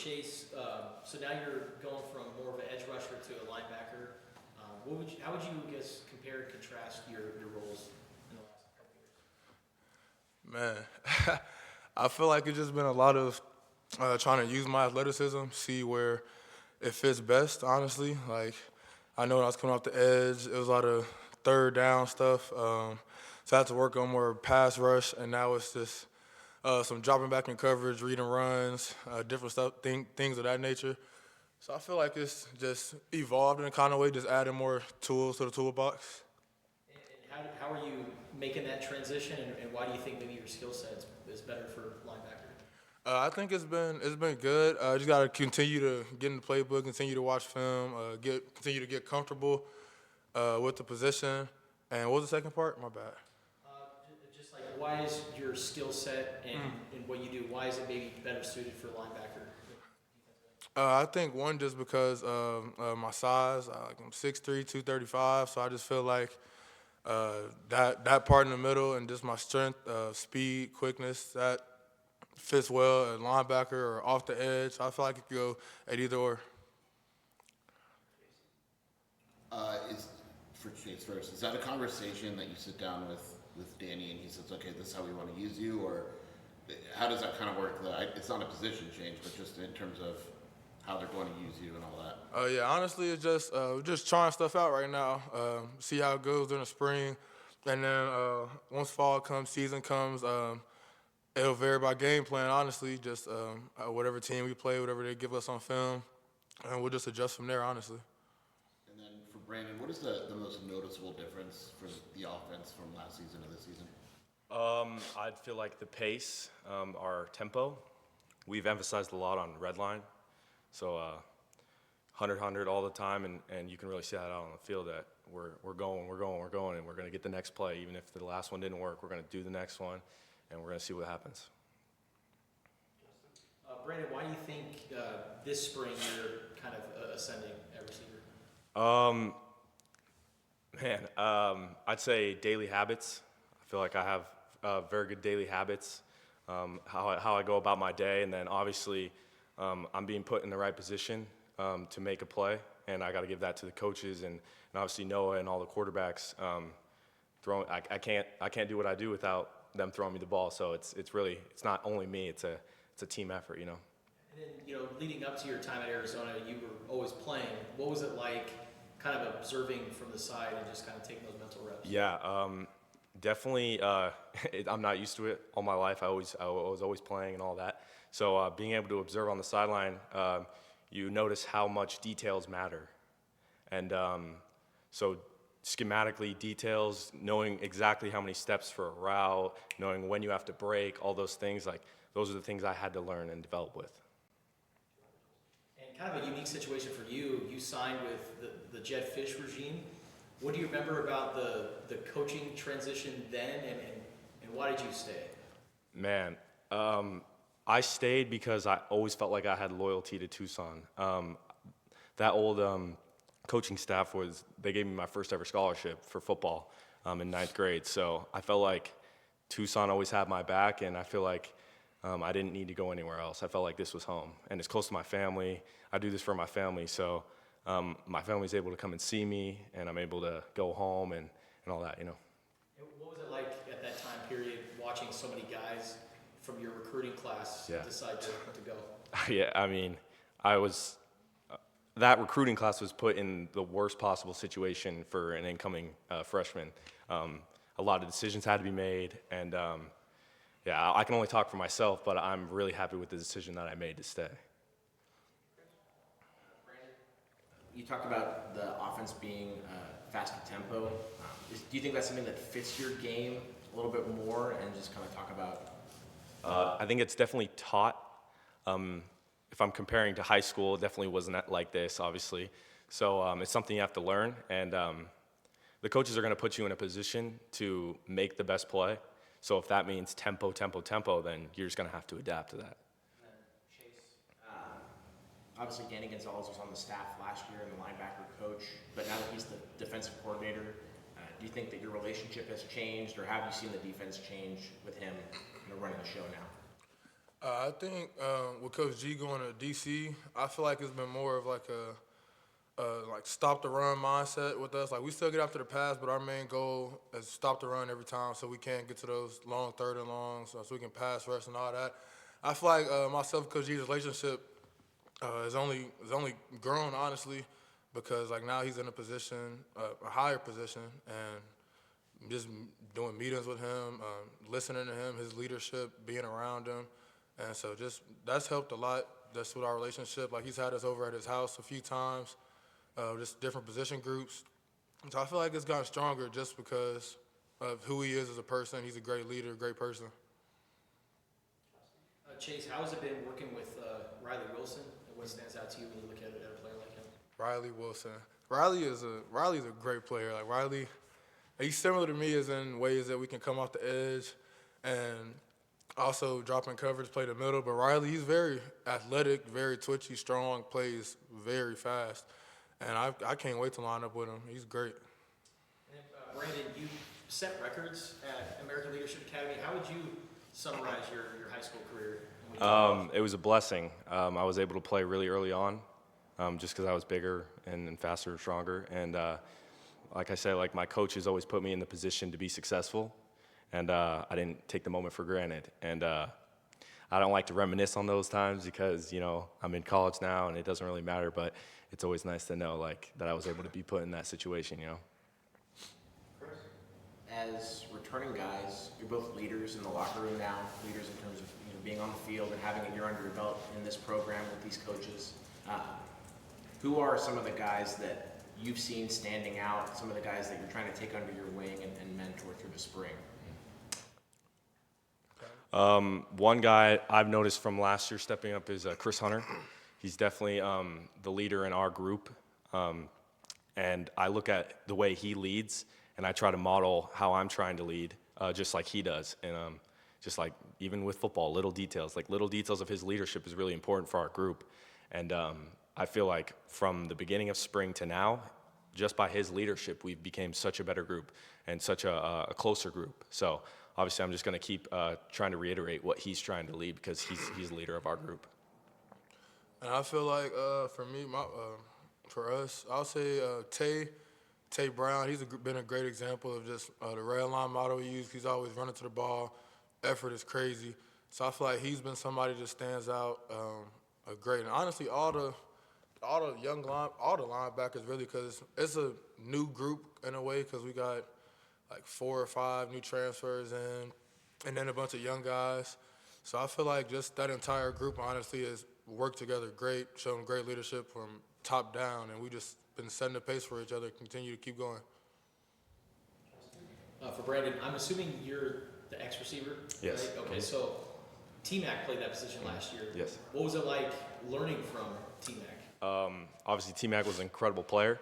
Chase, so now you're going from more of an edge rusher to a linebacker. How would you, I guess, compare and contrast your roles in the last couple years? Man, I feel like it's just been a lot of trying to use my athleticism, see where it fits best, honestly. Like, I know when I was coming off the edge, it was a lot of third down stuff. So I had to work on more pass rush, and now it's just some dropping back in coverage, reading runs, different stuff, things of that nature. So I feel like it's just evolved in a kind of way, just adding more tools to the toolbox. And how are you making that transition, and why do you think maybe your skill set is better for linebacker? I think it's been good. Just gotta continue to get in the playbook, continue to watch film, continue to get comfortable with the position. And what was the second part? My bad. Just like, why is your skill set and what you do, why is it maybe better suited for linebacker? I think one just because of my size. I'm 6'3", 235, so I just feel like that part in the middle and just my strength, speed, quickness, that fits well at linebacker or off the edge. I feel like it could go at either or. Is for Chase first. Is that a conversation that you sit down with Danny and he says, okay, this is how we want to use you, or how does that kind of work? It's not a position change, but just in terms of how they're going to use you and all that. Yeah, honestly, it's just we're just trying stuff out right now. See how it goes during the spring, and then once fall comes, season comes, it'll vary by game plan. Honestly, just whatever team we play, whatever they give us on film, and we'll just adjust from there. Honestly. And then for Brandon, what is the most noticeable difference for the offense from last season to this season? I'd feel like the pace, our tempo. We've emphasized a lot on red line. So 100 all the time, and you can really see that out on the field that we're going, and we're going to get the next play. Even if the last one didn't work, we're going to do the next one, and we're going to see what happens. Brandon, why do you think this spring you're kind of ascending at receiver? I'd say daily habits. I feel like I have very good daily habits, how I go about my day, and then obviously I'm being put in the right position to make a play, and I got to give that to the coaches and obviously Noah and all the quarterbacks. I can't do what I do without them throwing me the ball. So it's not only me. It's a team effort, you know. And then, leading up to your time at Arizona, you were always playing. What was it like, kind of observing from the side and just kind of taking those mental reps? Yeah, definitely. I'm not used to it all my life. I was always playing and all that. So being able to observe on the sideline, you notice how much details matter. And so schematically, details, knowing exactly how many steps for a route, knowing when you have to break, all those things, like those are the things I had to learn and develop with. And kind of a unique situation for you, you signed with the Jed Fish regime. What do you remember about the coaching transition then, and why did you stay? Man, I stayed because I always felt like I had loyalty to Tucson. That old coaching staff they gave me my first ever scholarship for football in ninth grade. So I felt like Tucson always had my back, and I feel like I didn't need to go anywhere else. I felt like this was home, and it's close to my family. I do this for my family, so my family's able to come and see me, and I'm able to go home and all that, you know. And what was it like at that time period, watching so many guys from your recruiting class decide to go? Yeah, I mean, that recruiting class was put in the worst possible situation for an incoming freshman. A lot of decisions had to be made, and I can only talk for myself, but I'm really happy with the decision that I made to stay. Brandon, you talked about the offense being faster tempo. Do you think that's something that fits your game a little bit more, and just kind of talk about? I think it's definitely taught. If I'm comparing to high school, it definitely wasn't like this, obviously. So it's something you have to learn, and the coaches are going to put you in a position to make the best play. So if that means tempo, then you're just going to have to adapt to that. And then Chase, obviously Danny Gonzalez was on the staff last year and the linebacker coach, but now that he's the defensive coordinator, do you think that your relationship has changed, or have you seen the defense change with him running the show now? I think with Coach G going to DC, I feel like it's been more of like like stop the run mindset with us. Like we still get after the pass, but our main goal is stop the run every time, so we can't get to those long third and longs, so we can pass rush and all that. I feel like myself and Coach G's relationship is only grown honestly, because like now he's in a position, a higher position, and just doing meetings with him, listening to him, his leadership, being around him, and so just that's helped a lot. Just with our relationship, like he's had us over at his house a few times, just different position groups. So I feel like it's gotten stronger just because of who he is as a person. He's a great leader, great person. Chase, how has it been working with Riley Wilson? And what stands out to you when you look at a player like him? Riley Wilson. Riley's a great player. Like Riley, he's similar to me as in ways that we can come off the edge and also drop in coverage, play the middle. But Riley, he's very athletic, very twitchy, strong, plays very fast. And I can't wait to line up with him. He's great. And Brandon, you set records at American Leadership Academy. How would you summarize your high school career? It was a blessing. I was able to play really early on, just because I was bigger and faster and stronger. And like I said, like my coaches always put me in the position to be successful, and I didn't take the moment for granted. And I don't like to reminisce on those times because I'm in college now and it doesn't really matter. But it's always nice to know like that I was able to be put in that situation. As returning guys, you're both leaders in the locker room now, leaders in terms of being on the field and having a year under your belt in this program with these coaches. Who are some of the guys that you've seen standing out, some of the guys that you're trying to take under your wing and mentor through the spring? One guy I've noticed from last year stepping up is Chris Hunter. He's definitely the leader in our group. And I look at the way he leads, and I try to model how I'm trying to lead, just like he does. And just like even with football, little details of his leadership is really important for our group. And I feel like from the beginning of spring to now, just by his leadership, we've become such a better group and such a closer group. So obviously I'm just going to keep trying to reiterate what he's trying to lead because he's the leader of our group. And I feel like for me, for us, I'll say Tay Brown. He's been a great example of just the red line model we use. He's always running to the ball. Effort is crazy. So I feel like he's been somebody that stands out great. And honestly, all the linebackers really, because it's a new group in a way, because we got like 4 or 5 new transfers in, and then a bunch of young guys. So I feel like just that entire group honestly has worked together great, shown great leadership from top down, and we just been setting the pace for each other, continue to keep going. For Brandon, I'm assuming you're the X receiver, Yes. right? Okay, so T-Mac played that position last year. Yes. What was it like learning from T-Mac? Obviously, T-Mac was an incredible player,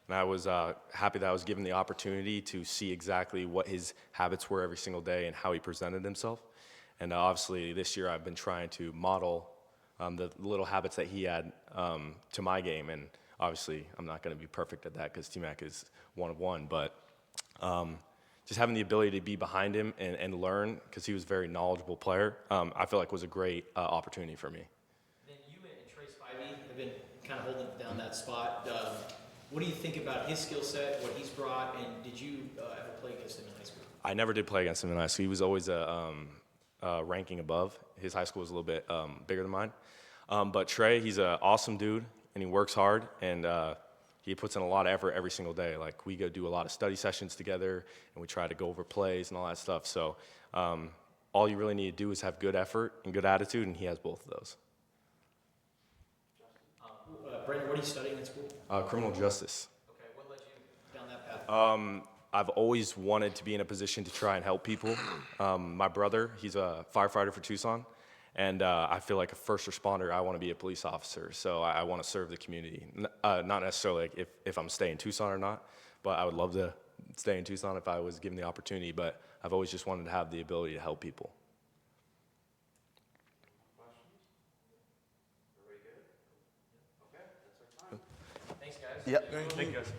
and I was happy that I was given the opportunity to see exactly what his habits were every single day and how he presented himself. And obviously, this year I've been trying to model the little habits that he had to my game. And obviously, I'm not going to be perfect at that because T-Mac is one of one. But just having the ability to be behind him and learn, because he was a very knowledgeable player, I feel like was a great opportunity for me. Then you and Trace Spivey have been kind of holding down that spot. What do you think about his skill set, what he's brought, and did you ever play against him in high school? I never did play against him in high school. He was always a ranking above. His high school was a little bit bigger than mine. But Trey, he's an awesome dude, and he works hard, and he puts in a lot of effort every single day. Like, we go do a lot of study sessions together, and we try to go over plays and all that stuff. So all you really need to do is have good effort and good attitude, and he has both of those. Brandon, what are you studying in school? Criminal justice. Okay, what led you down that path? I've always wanted to be in a position to try and help people. My brother, he's a firefighter for Tucson, and I feel like a first responder, I want to be a police officer, so I want to serve the community. Not necessarily like if I'm staying in Tucson or not, but I would love to stay in Tucson if I was given the opportunity, but I've always just wanted to have the ability to help people. Thanks, guys. Yep. Thank you. Thank you, guys.